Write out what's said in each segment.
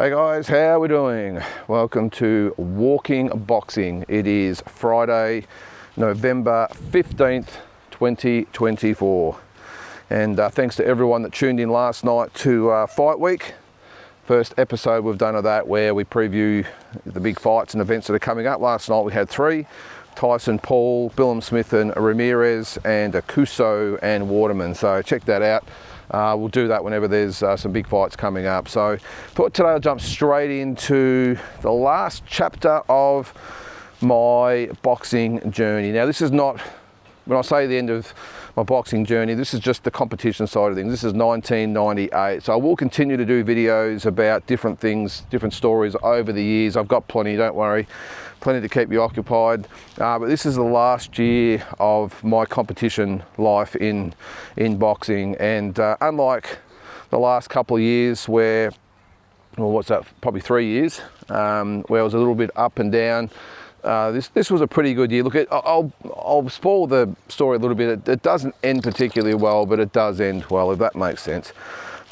Hey guys, how are we doing? Welcome to Walking Boxing. It is Friday, November 15th, 2024. And thanks to everyone that tuned in last night to Fight Week. First episode we've done of that where we preview the big fights and events that are coming up. Last night we had three: Tyson, Paul, Billam Smith and Ramirez, and Akuso and Waterman. So check that out. We'll do that whenever there's some big fights coming up. So thought today I'll jump straight into the last chapter of my boxing journey. Now this is not, when I say the end of my boxing journey, this is just the competition side of things. This is 1998. So I will continue to do videos about different things, different stories over the years. I've got plenty, don't worry. Plenty to keep you occupied, but this is the last year of my competition life in boxing, and unlike the last couple of years where, well, what's that, probably 3 years, where I was a little bit up and down, this was a pretty good year. Look, I'll spoil the story a little bit. It doesn't end particularly well, but it does end well, if that makes sense.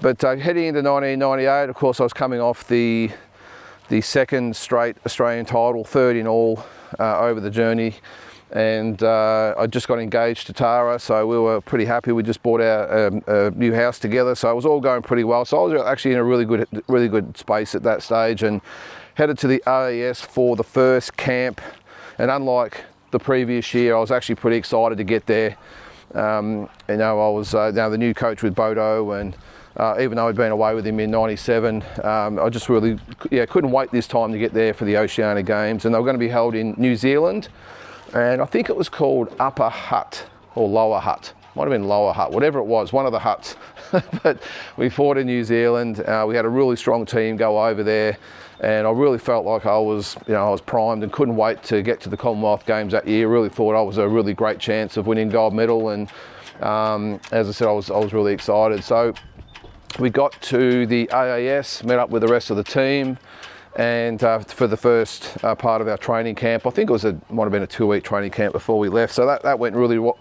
But heading into 1998, of course, I was coming off the second straight Australian title, third in all over the journey, and I just got engaged to Tara, so we were pretty happy. We just bought our new house together, so it was all going pretty well. So I was actually in a really good space at that stage, and headed to the AAS for the first camp. And unlike the previous year, I was actually pretty excited to get there. I was now the new coach with Bodo, and even though I'd been away with him in 97, I just really couldn't wait this time to get there for the Oceania Games. And they were going to be held in New Zealand, and I think it was called Upper Hutt or Lower Hutt. Might have been Lower Hutt, whatever it was, one of the huts. But we fought in New Zealand. We had a really strong team go over there, and I really felt like I was primed and couldn't wait to get to the Commonwealth Games that year. Really thought I was a really great chance of winning gold medal, and as I said, I was really excited. So we got to the AAS, met up with the rest of the team, and for the first part of our training camp, I think might have been a 2-week training camp before we left. So that went really well.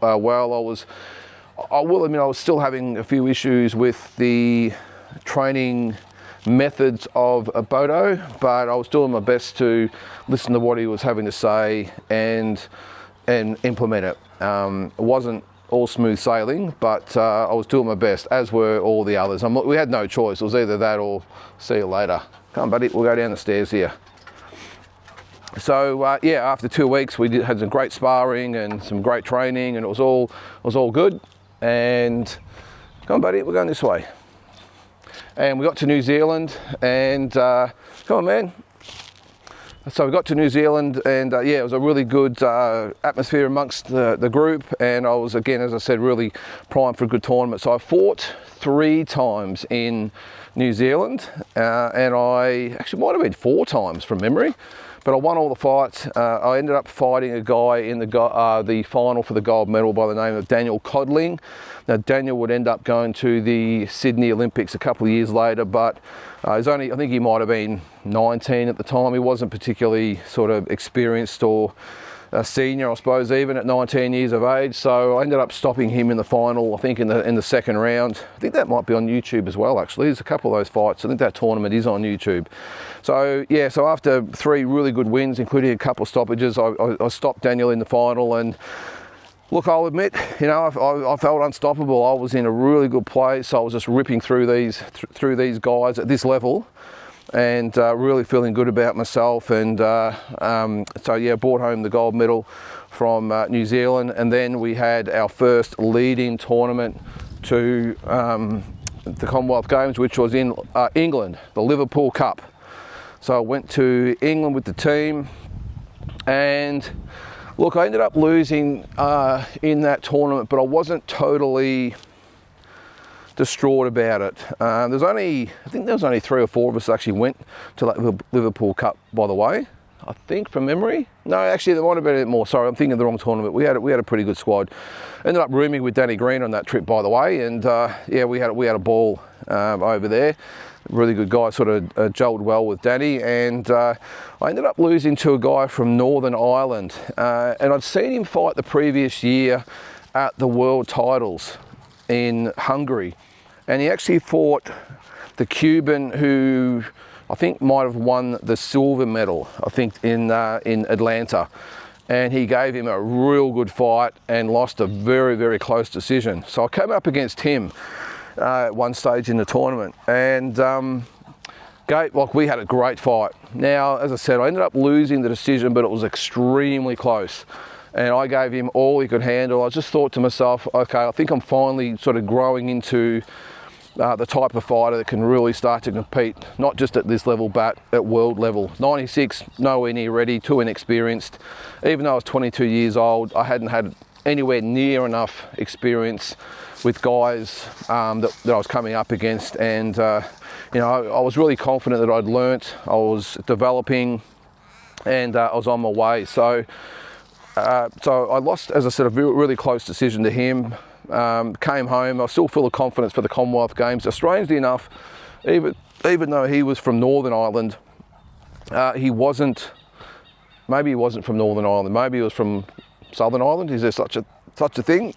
I will admit I was still having a few issues with the training methods of Bodo, but I was doing my best to listen to what he was having to say and implement it. It wasn't all smooth sailing, but I was doing my best, as were all the others. We had no choice. It was either that or see you later. Come on, buddy, we'll go down the stairs here. So after 2 weeks, we had some great sparring and some great training, and it was all good. And come on, buddy, we're going this way. And we got to New Zealand, and come on, man. So we got to New Zealand, and it was a really good atmosphere amongst the group, and I was, again, as I said, really primed for a good tournament. So I fought 3 times in New Zealand, and I actually might have been 4 times from memory, but I won all the fights. I ended up fighting a guy in the final for the gold medal by the name of Daniel Codling. Now Daniel would end up going to the Sydney Olympics a couple of years later, but I think he might have been 19 at the time. He wasn't particularly sort of experienced or a senior, I suppose, even at 19 years of age. So I ended up stopping him in the final, I think in the second round. I think that might be on YouTube as well, actually. There's a couple of those fights. I think that tournament is on YouTube. So so after 3 really good wins, including a couple of stoppages, I stopped Daniel in the final. And look, I'll admit, I felt unstoppable. I was in a really good place. I was just ripping through these guys at this level, and really feeling good about myself. And brought home the gold medal from New Zealand. And then we had our first lead-in tournament to the Commonwealth Games, which was in England, the Liverpool Cup. So I went to England with the team, and look, I ended up losing in that tournament, but I wasn't totally distraught about it. I think there was only 3 or 4 of us that actually went to that Liverpool Cup, by the way. I think from memory. No, actually there might have been a bit more. Sorry, I'm thinking of the wrong tournament. We had a pretty good squad. Ended up rooming with Danny Green on that trip, by the way, and we had a ball over there. Really good guy, sort of gelled well with Danny, and I ended up losing to a guy from Northern Ireland, and I'd seen him fight the previous year at the World Titles in Hungary, and he actually fought the Cuban who I think might have won the silver medal, I think, in Atlanta. And he gave him a real good fight and lost a very, very close decision. So I came up against him at one stage in the tournament. And we had a great fight. Now, as I said, I ended up losing the decision, but it was extremely close. And I gave him all he could handle. I just thought to myself, okay, I think I'm finally sort of growing into the type of fighter that can really start to compete, not just at this level, but at world level. 96, nowhere near ready, too inexperienced. Even though I was 22 years old, I hadn't had anywhere near enough experience with guys that I was coming up against. And, you know, I was really confident that I'd learnt, I was developing, and I was on my way. So I lost, as I said, a really close decision to him. Came home, I was still full of confidence for the Commonwealth Games. So strangely enough, even though he was from Northern Ireland, maybe he wasn't from Northern Ireland, maybe he was from Southern Ireland. Is there such a thing?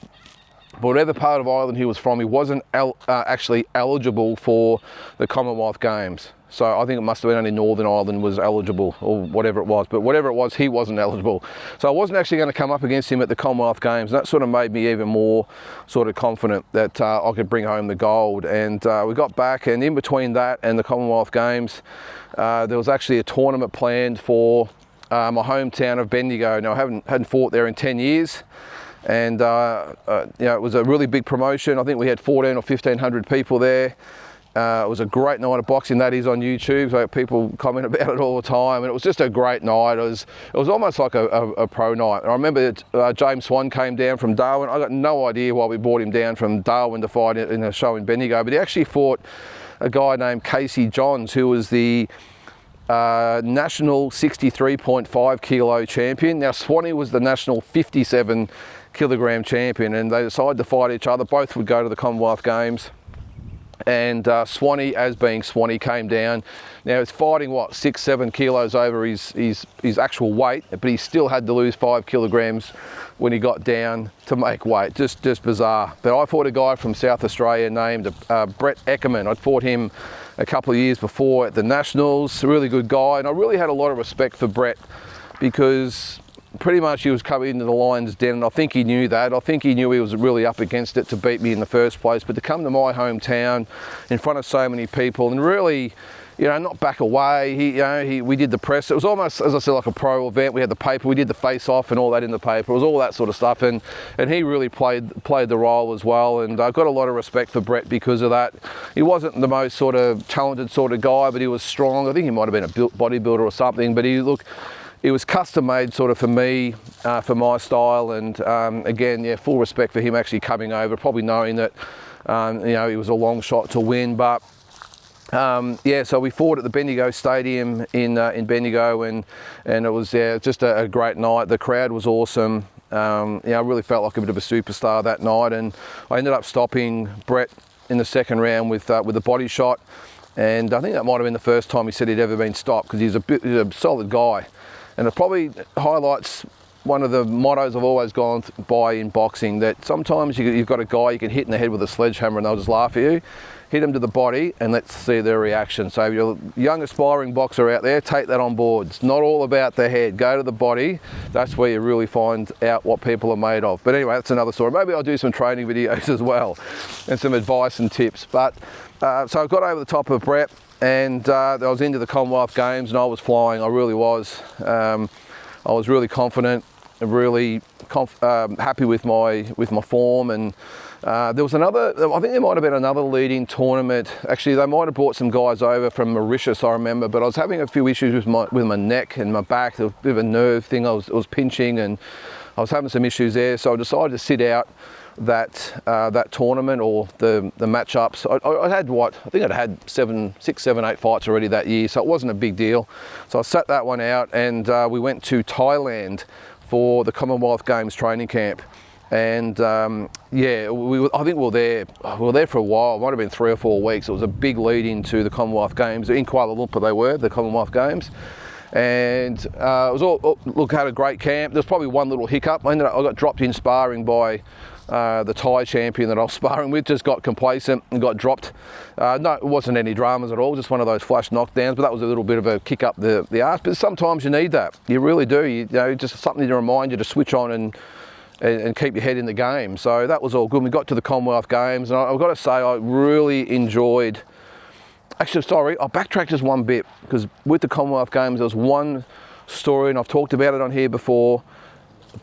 But whatever part of Ireland he was from, he wasn't actually eligible for the Commonwealth Games. So I think it must have been only Northern Ireland was eligible, or whatever it was. But whatever it was, he wasn't eligible. So I wasn't actually going to come up against him at the Commonwealth Games. That sort of made me even more sort of confident that I could bring home the gold. And we got back, and in between that and the Commonwealth Games, there was actually a tournament planned for my hometown of Bendigo. Now, I hadn't fought there in 10 years. And you know, it was a really big promotion. I think we had 1,400 or 1,500 people there. It was a great night of boxing. That is on YouTube, so people comment about it all the time. And it was just a great night. It was almost like a pro night. I remember James Swan came down from Darwin. I got no idea why we brought him down from Darwin to fight in a show in Bendigo, but he actually fought a guy named Casey Johns, who was the national 63.5 kilo champion. Now, Swanee was the national 57 kilogram champion, and they decided to fight each other. Both would go to the Commonwealth Games. And Swanee, as being Swanee, came down. Now he's fighting 6-7 kilos over his actual weight, but he still had to lose 5 kilograms when he got down to make weight. Just bizarre. But I fought a guy from South Australia named Brett Eckerman. I'd fought him a couple of years before at the Nationals. A really good guy, and I really had a lot of respect for Brett because pretty much he was coming into the Lion's Den, and I think he knew that. I think he knew he was really up against it to beat me in the first place, but to come to my hometown in front of so many people and really, you know, not back away. We did the press. It was almost, as I said, like a pro event. We had the paper, we did the face-off and all that in the paper. It was all that sort of stuff, and he really played the role as well. And I got a lot of respect for Brett because of that. He wasn't the most sort of talented sort of guy, but he was strong. I think he might have been a bodybuilder or something, but it was custom made sort of for me, for my style. And again, yeah, full respect for him actually coming over, probably knowing that, you know, he was a long shot to win. But yeah, so we fought at the Bendigo Stadium in Bendigo, and it was just a great night. The crowd was awesome. I really felt like a bit of a superstar that night, and I ended up stopping Brett in the second round with a body shot. And I think that might have been the first time he said he'd ever been stopped, because he's a solid guy. And it probably highlights one of the mottos I've always gone by in boxing, that sometimes you've got a guy you can hit in the head with a sledgehammer and they'll just laugh at you. Hit them to the body and let's see their reaction. So if you're a young aspiring boxer out there, take that on board. It's not all about the head. Go to the body. That's where you really find out what people are made of. But anyway, that's another story. Maybe I'll do some training videos as well and some advice and tips. But so I got over the top of Brett, and I was into the Commonwealth Games, and I was flying. I really was. I was really confident, really happy with my form. And there was another, I think there might have been another leading tournament. Actually, they might have brought some guys over from Mauritius, I remember, but I was having a few issues with my neck and my back. There was a bit of a nerve thing. I was pinching, and I was having some issues there. So I decided to sit out that tournament, or the matchups. I had I think I'd had 6, 7, 8 fights already that year, so it wasn't a big deal. So I sat that one out, and we went to Thailand for the Commonwealth Games training camp. And yeah, I think we were there for a while. It might have been 3 or 4 weeks. It was a big lead into the Commonwealth Games. In Kuala Lumpur they were, the Commonwealth Games. And it was had a great camp. There was probably one little hiccup. I got dropped in sparring by the Thai champion that I was sparring with, just got complacent and got dropped. No, it wasn't any dramas at all, just one of those flash knockdowns, but that was a little bit of a kick up the arse. But sometimes you need that. You really do. You know, just something to remind you to switch on and keep your head in the game. So that was all good. We got to the Commonwealth Games, and I've got to say I really enjoyed. Actually, sorry, I'll backtrack just one bit, because with the Commonwealth Games there was one story, and I've talked about it on here before.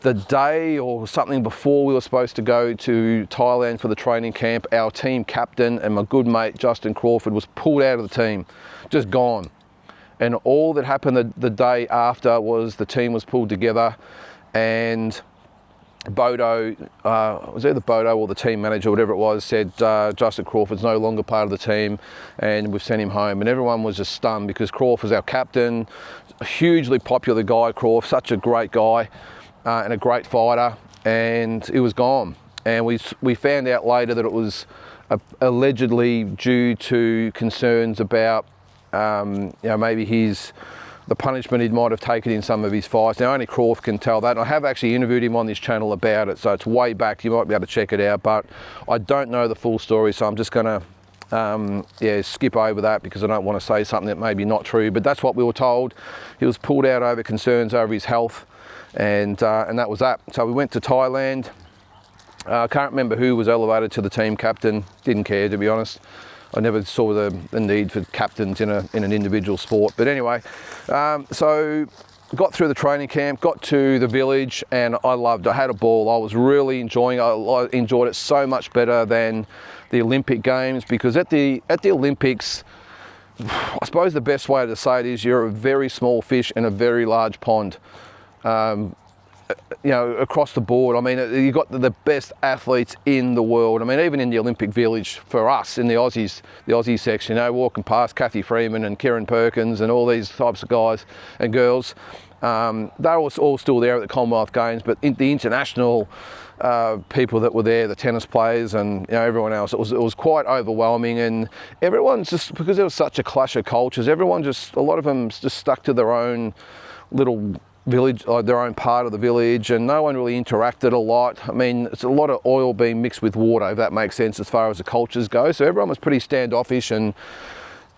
The day or something before we were supposed to go to Thailand for the training camp, our team captain and my good mate Justin Crawford was pulled out of the team, just gone. And all that happened the day after was the team was pulled together, and Bodo, was either Bodo or the team manager, whatever it was, said Justin Crawford's no longer part of the team and we've sent him home. And everyone was just stunned, because Crawford's our captain, a hugely popular guy, Crawford, such a great guy and a great fighter, and he was gone. And we found out later that it was allegedly due to concerns about you know, maybe the punishment he might have taken in some of his fights. Now only Crawford can tell that. And I have actually interviewed him on this channel about it, so it's way back, you might be able to check it out, but I don't know the full story, so I'm just gonna skip over that, because I don't want to say something that may be not true, but that's what we were told. He was pulled out over concerns over his health, and that was that. So we went to Thailand. I can't remember who was elevated to the team captain, didn't care, to be honest. I never saw the need for captains in an individual sport. But anyway, so got through the training camp, got to the village, and I loved it. I had a ball. I was really enjoying it. I enjoyed it so much better than the Olympic Games, because at the Olympics, I suppose the best way to say it is you're a very small fish in a very large pond. You know, across the board. I mean, you've got the best athletes in the world. I mean, even in the Olympic Village for us, in the Aussie section, you know, walking past Kathy Freeman and Kieran Perkins and all these types of guys and girls, they're all still there at the Commonwealth Games, but the international people that were there, the tennis players and, you know, everyone else, it was quite overwhelming. And everyone's just, because there was such a clash of cultures, everyone just, a lot of them just stuck to their own little village, their own part of the village, and no one really interacted a lot. I mean, it's a lot of oil being mixed with water, if that makes sense, as far as the cultures go. So everyone was pretty standoffish and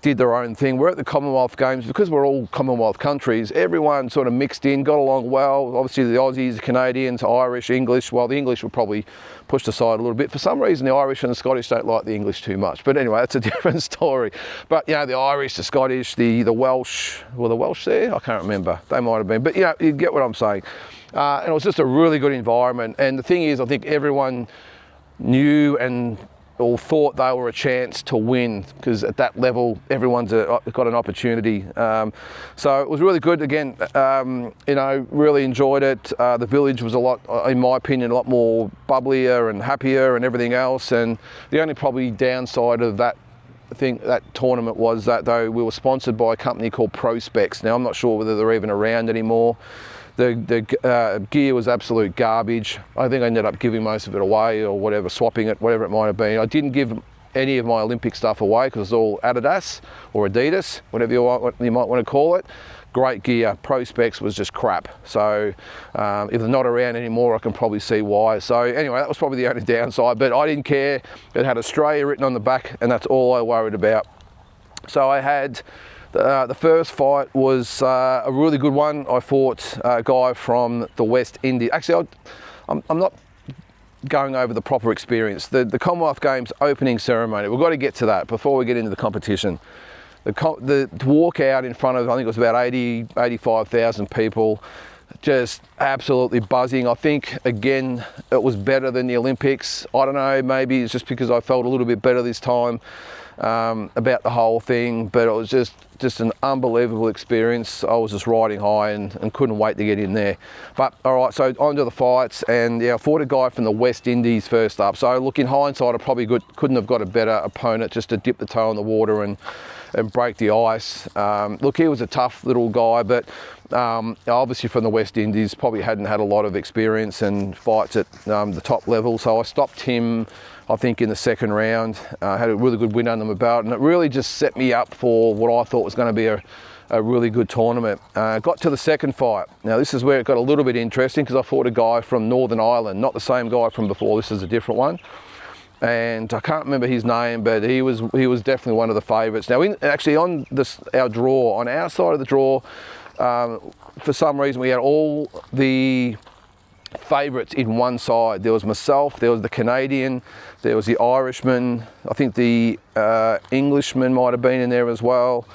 did their own thing. We're at the Commonwealth Games, because we're all Commonwealth countries, everyone sort of mixed in, got along well. Obviously the Aussies, the Canadians, Irish, English, well, the English were probably pushed aside a little bit. For some reason the Irish and the Scottish don't like the English too much, but anyway, that's a different story. But you know, the Irish, the Scottish, the Welsh, were the Welsh there? I can't remember, they might have been, but you know, you get what I'm saying. And it was just a really good environment, and the thing is, I think everyone knew and or thought they were a chance to win, because at that level everyone's got an opportunity. So it was really good. Again, you know, really enjoyed it. The village was a lot, in my opinion, a lot more bubblier and happier and everything else. And the only probably downside of that tournament was that, though, we were sponsored by a company called Prospex. Now I'm not sure whether they're even around anymore. The gear was absolute garbage. I think I ended up giving most of it away, or whatever, swapping it, whatever it might have been. I didn't give any of my Olympic stuff away, because it's all Adidas or Adidas, whatever you might want to call it. Great gear. Prospex was just crap. So if they're not around anymore, I can probably see why. So anyway, that was probably the only downside, but I didn't care. It had Australia written on the back, and that's all I worried about. So I had the first fight was a really good one. I fought a guy from the West Indies. Actually, I'm not going over the proper experience. The Commonwealth Games opening ceremony, we've got to get to that before we get into the competition. The walk out in front of, I think it was about 85,000 people, just absolutely buzzing. I think, again, it was better than the Olympics. I don't know, maybe it's just because I felt a little bit better this time about the whole thing, but it was just an unbelievable experience. I was just riding high and couldn't wait to get in there. But all right, so on to the fights, and yeah, I fought a guy from the West Indies first up. So look, in hindsight, I probably couldn't have got a better opponent, just to dip the toe in the water and break the ice. Look, he was a tough little guy, but obviously from the West Indies, probably hadn't had a lot of experience and fights at the top level. So I stopped him, I think, in the second round. Had a really good win under my belt, and it really just set me up for what I thought was going to be a really good tournament. Got to the second fight. Now this is where it got a little bit interesting because I fought a guy from Northern Ireland, not the same guy from before, this is a different one. And I can't remember his name, but he was definitely one of the favourites. Now actually on our draw, on our side of the draw, for some reason we had all the favourites in one side. There was myself, there was the Canadian, there was the Irishman, I think the Englishman might have been in there as well.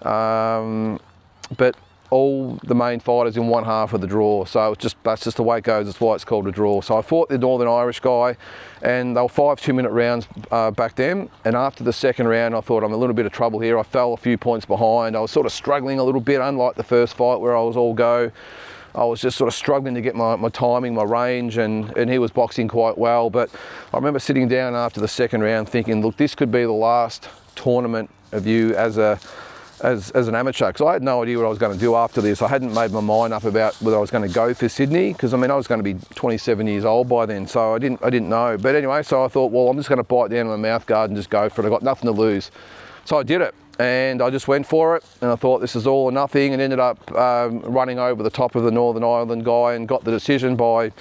But all the main fighters in one half of the draw. So that's just the way it goes. That's why it's called a draw. So I fought the Northern Irish guy, and they were 5 2-minute rounds back then. And after the second round, I thought I'm in a little bit of trouble here. I fell a few points behind. I was sort of struggling a little bit, unlike the first fight where I was all go. I was just sort of struggling to get my timing, my range, and he was boxing quite well. But I remember sitting down after the second round thinking, look, this could be the last tournament of you as an amateur, because I had no idea what I was going to do after this. I hadn't made my mind up about whether I was going to go for Sydney, because I mean I was going to be 27 years old by then, so I didn't know. But anyway, so I thought, well, I'm just going to bite down on my mouth guard and just go for it. I got nothing to lose, so I did it, and I just went for it. And I thought this is all or nothing, and ended up running over the top of the Northern Ireland guy and got the decision by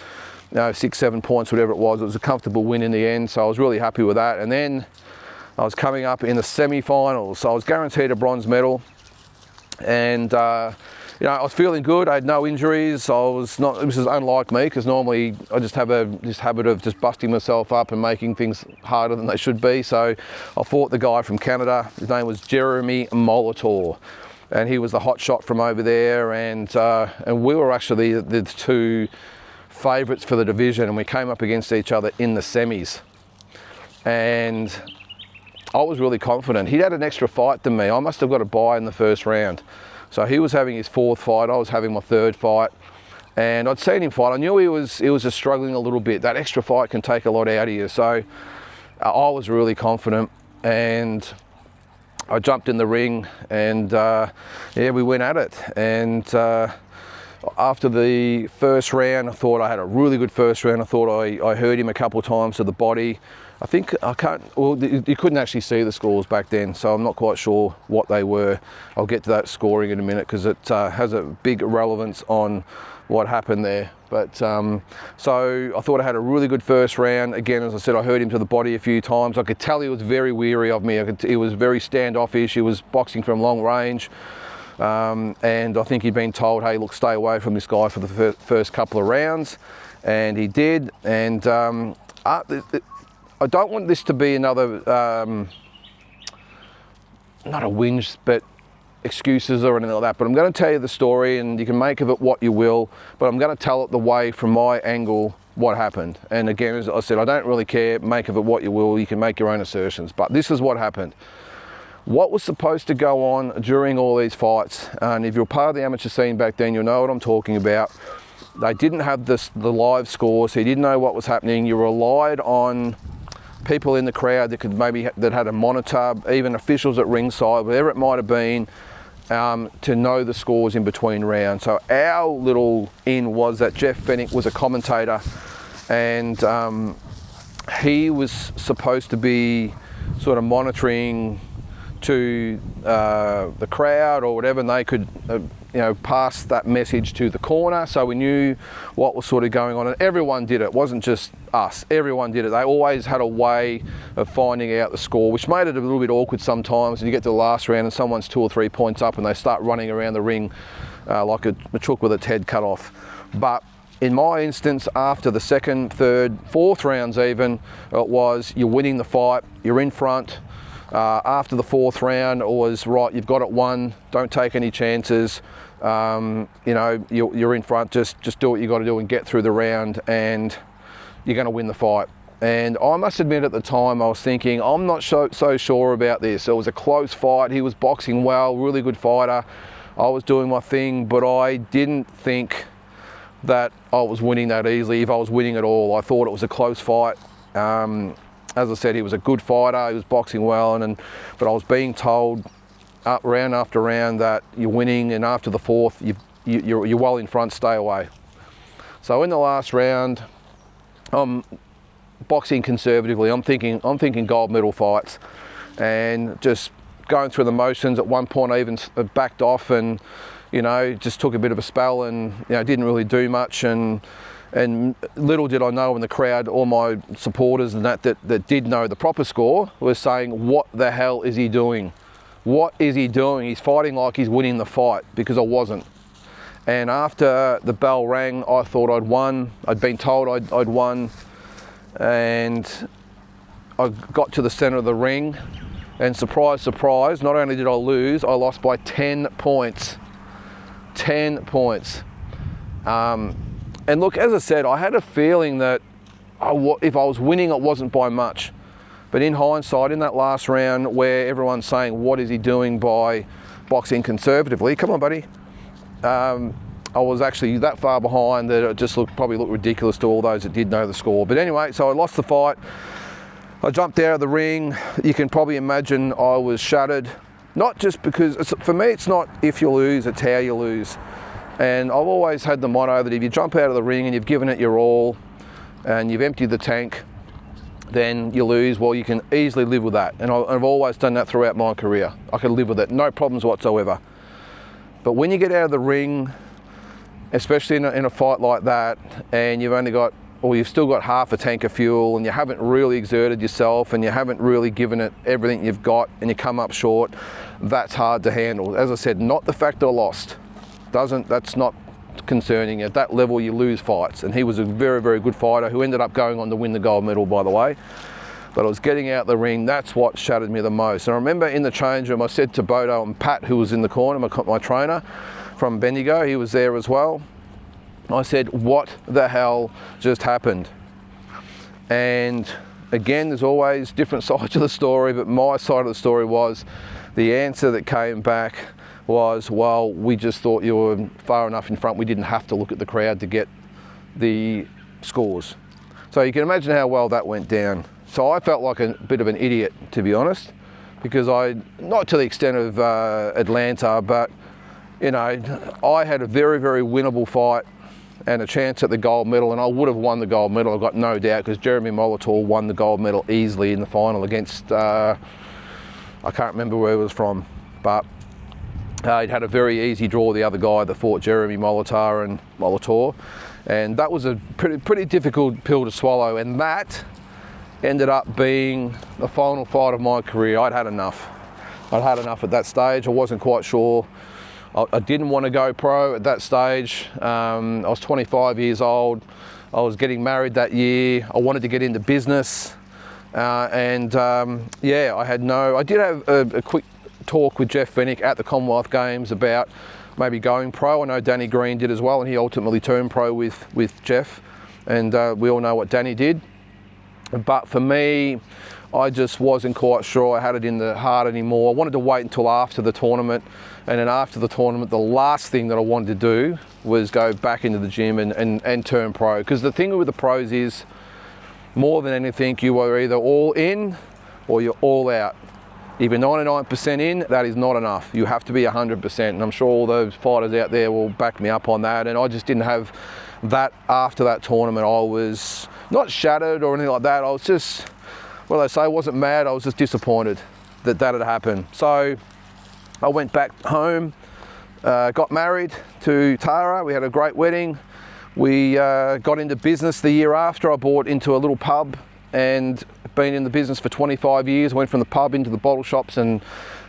6-7 points, whatever it was. It was a comfortable win in the end, so I was really happy with that. And then I was coming up in the semi-finals, so I was guaranteed a bronze medal, and I was feeling good. I had no injuries. This is unlike me, because normally I just have this habit of just busting myself up and making things harder than they should be. So I fought the guy from Canada. His name was Jeremy Molitor, and he was the hot shot from over there, and we were actually the two favourites for the division, and we came up against each other in the semis. And I was really confident. He'd had an extra fight than me. I must have got a bye in the first round. So he was having his fourth fight, I was having my third fight. And I'd seen him fight. I knew he was just struggling a little bit. That extra fight can take a lot out of you. So I was really confident, and I jumped in the ring, and we went at it. And after the first round, I thought I had a really good first round. I thought I hurt him a couple of times to the body. You couldn't actually see the scores back then, so I'm not quite sure what they were. I'll get to that scoring in a minute, because it has a big relevance on what happened there. But so I thought I had a really good first round. Again, as I said, I hurt him to the body a few times. I could tell he was very weary of me. He was very standoffish. He was boxing from long range. And I think he'd been told, hey, look, stay away from this guy for the first couple of rounds. And he did. And I don't want this to be another, not a whinge, but excuses or anything like that. But I'm going to tell you the story, and you can make of it what you will. But I'm going to tell it the way, from my angle, what happened. And again, as I said, I don't really care. Make of it what you will. You can make your own assertions. But this is what happened. What was supposed to go on during all these fights, and if you're part of the amateur scene back then, you'll know what I'm talking about. They didn't have the live scores, so you didn't know what was happening. You relied on people in the crowd that had a monitor, even officials at ringside, whatever it might have been, to know the scores in between rounds. So our little in was that Jeff Fennick was a commentator, and he was supposed to be sort of monitoring to the crowd or whatever, and they could pass that message to the corner, so we knew what was sort of going on. And everyone did it. It wasn't just us. Everyone did it. They always had a way of finding out the score, which made it a little bit awkward sometimes. And you get to the last round and someone's 2 or 3 points up, and they start running around the ring like a chook with its head cut off. But in my instance, after the second, third, fourth rounds even, it was you're winning the fight, you're in front. After the fourth round, it was right, you've got it won, don't take any chances. You're in front, just do what you got to do and get through the round, and you're going to win the fight. And I must admit, at the time I was thinking, I'm not so sure about this. It was a close fight. He was boxing well, really good fighter. I was doing my thing, but I didn't think that I was winning that easily, if I was winning at all. I thought it was a close fight. As I said, he was a good fighter, he was boxing well, but I was being told round after round that you're winning, and after the fourth, you're well in front, stay away. So in the last round, I'm boxing conservatively. I'm thinking gold medal fights, and just going through the motions. At one point I even backed off and, you know, just took a bit of a spell and, you know, didn't really do much. And little did I know in the crowd, all my supporters and that did know the proper score was saying, what the hell is he doing? What is he doing? He's fighting like he's winning the fight, because I wasn't. And after the bell rang, I thought I'd won. I'd been told I'd won. And I got to the centre of the ring, and surprise, surprise, not only did I lose, I lost by 10 points. 10 points. And look, as I said, I had a feeling that if I was winning, it wasn't by much. But in hindsight, in that last round where everyone's saying, what is he doing by boxing conservatively? Come on, buddy. I was actually that far behind that it just probably looked ridiculous to all those that did know the score. But anyway, so I lost the fight. I jumped out of the ring. You can probably imagine I was shattered. Not just because, for me, it's not if you lose, it's how you lose. And I've always had the motto that if you jump out of the ring and you've given it your all and you've emptied the tank, then you lose. Well, you can easily live with that. And I've always done that throughout my career. I can live with it, no problems whatsoever. But when you get out of the ring, especially in a fight like that, and you've still got half a tank of fuel and you haven't really exerted yourself and you haven't really given it everything you've got and you come up short, that's hard to handle. As I said, not the fact that I lost. That's not concerning. At that level, you lose fights. And he was a very, very good fighter who ended up going on to win the gold medal, by the way. But I was getting out the ring. That's what shattered me the most. And I remember in the change room, I said to Bodo and Pat, who was in the corner, my trainer from Bendigo, he was there as well. I said, what the hell just happened? And again, there's always different sides of the story, but my side of the story was the answer that came back was, well, we just thought you were far enough in front. We didn't have to look at the crowd to get the scores. So you can imagine how well that went down. So I felt like a bit of an idiot, to be honest, because not to the extent of Atlanta, but, you know, I had a very, very winnable fight and a chance at the gold medal, and I would have won the gold medal, I've got no doubt, because Jeremy Molitor won the gold medal easily in the final against, I can't remember where it was from, but he'd had a very easy draw, the other guy that fought Jeremy Molitor, and that was a pretty difficult pill to swallow, and that ended up being the final fight of my career. I'd had enough. At that stage. I wasn't quite sure. I didn't want to go pro at that stage. I was 25 years old. I was getting married that year. I wanted to get into business. I did have a quick talk with Jeff Fennick at the Commonwealth Games about maybe going pro. I know Danny Green did as well, and he ultimately turned pro with Jeff, and we all know what Danny did. But for me, I just wasn't quite sure I had it in the heart anymore. I wanted to wait until after the tournament, and then after the tournament, the last thing that I wanted to do was go back into the gym and turn pro. Because the thing with the pros is, more than anything, you are either all in or you're all out. If you're 99% in, that is not enough. You have to be 100%, and I'm sure all those fighters out there will back me up on that. And I just didn't have that after that tournament. I was not shattered or anything like that. I was just, I wasn't mad, I was just disappointed that had happened. So I went back home, got married to Tara. We had a great wedding. We got into business the year after. I bought into a little pub and been in the business for 25 years. Went from the pub into the bottle shops, and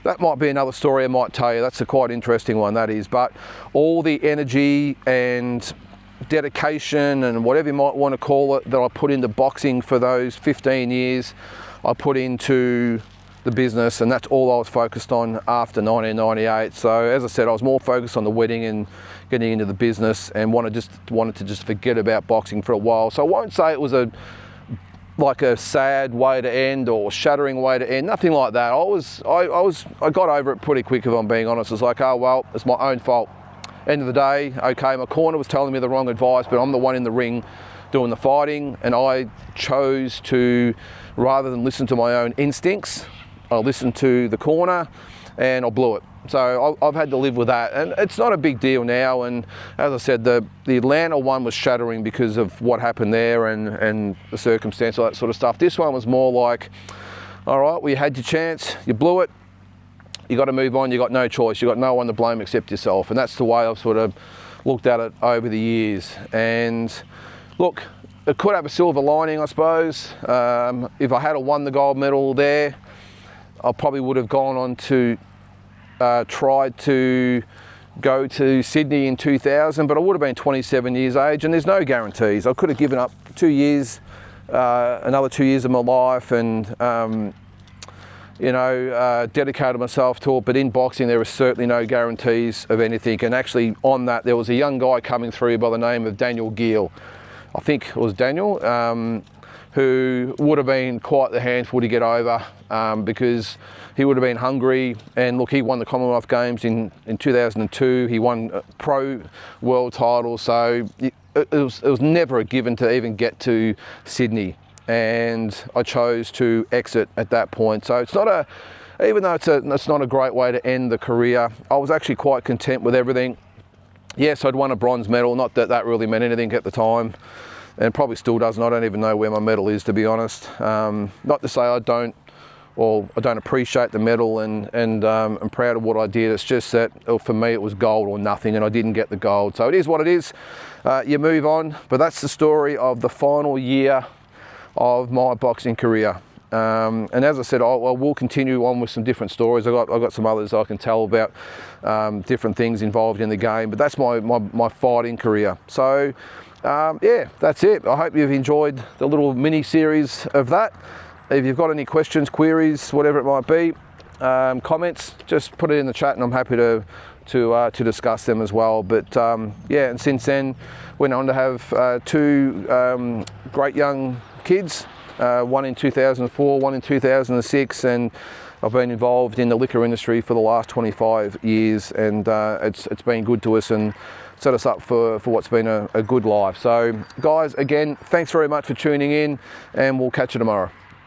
that might be another story I might tell you. That's a quite interesting one, that is. But all the energy and dedication and whatever you might want to call it that I put into boxing for those 15 years, I put into the business, and that's all I was focused on after 1998. So as I said, I was more focused on the wedding and getting into the business, and wanted to just forget about boxing for a while. So I won't say it was a sad way to end or shattering way to end, nothing like that. I got over it pretty quick, if I'm being honest. It's like, oh well, it's my own fault. End of the day, okay, my corner was telling me the wrong advice, but I'm the one in the ring doing the fighting, and I chose to, rather than listen to my own instincts, I listened to the corner and I blew it. So I've had to live with that, and it's not a big deal now. And as I said, the Atlanta one was shattering because of what happened there and the circumstance, all that sort of stuff. This one was more like, all right, well, you had your chance, you blew it. you got to move on. You got no choice. You got no one to blame except yourself, and that's the way I've sort of looked at it over the years. And look, it could have a silver lining, I suppose. If I had won the gold medal there, I probably would have gone on to tried to go to Sydney in 2000, but I would have been 27 years age, and there's no guarantees. I could have given up 2 years, another 2 years of my life, and dedicated myself to it. But in boxing, there is certainly no guarantees of anything. And actually, on that, there was a young guy coming through by the name of Daniel Gill. I think it was Daniel, who would have been quite the handful to get over, because he would have been hungry. And look, he won the Commonwealth Games in 2002. He won pro world titles. So it was never a given to even get to Sydney. And I chose to exit at that point. So it's not even though it's not a great way to end the career, I was actually quite content with everything. Yes, I'd won a bronze medal, not that that really meant anything at the time, and probably still doesn't. I don't even know where my medal is, to be honest. Not to say I don't appreciate the medal and I'm proud of what I did. It's just that for me it was gold or nothing, and I didn't get the gold. So it is what it is. You move on, but that's the story of the final year of my boxing career. And as I said, I will continue on with some different stories. I've got some others I can tell about, different things involved in the game, but that's my fighting career. So yeah, that's it. I hope you've enjoyed the little mini series of that. If you've got any questions, queries, whatever it might be, comments, just put it in the chat, and I'm happy to discuss them as well. But yeah, and since then went on to have 2 great young kids. One in 2004, one in 2006, and I've been involved in the liquor industry for the last 25 years, and it's been good to us and set us up for what's been a good life. So guys, again, thanks very much for tuning in, and we'll catch you tomorrow.